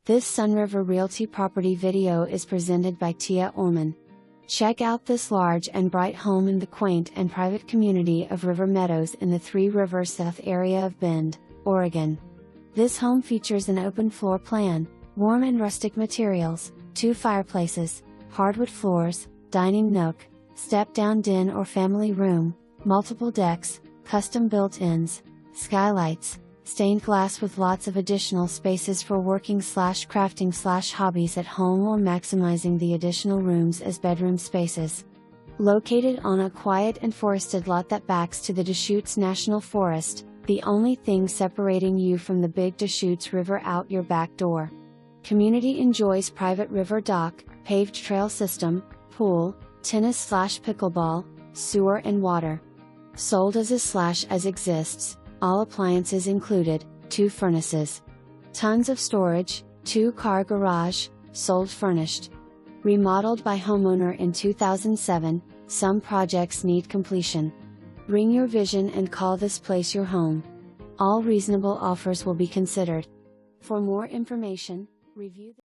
This Sunriver Realty property video is presented by Tia Orman. Check out this large and bright home in the quaint and private community of River Meadows in the Three Rivers South area of Bend, Oregon. This home features an open floor plan, warm and rustic materials, 2 fireplaces, hardwood floors, dining nook, step-down den or family room, multiple decks, custom built-ins, skylights, stained glass with lots of additional spaces for working/crafting/hobbies at home or maximizing the additional rooms as bedroom spaces. Located on a quiet and forested lot that backs to the Deschutes National Forest, the only thing separating you from the Big Deschutes River out your back door. Community enjoys private river dock, paved trail system, pool, tennis/pickleball, sewer and water. Sold as is/as exists, all appliances included, 2 furnaces. Tons of storage, 2-car garage, sold furnished. Remodeled by homeowner in 2007, some projects need completion. Bring your vision and call this place your home. All reasonable offers will be considered. For more information, review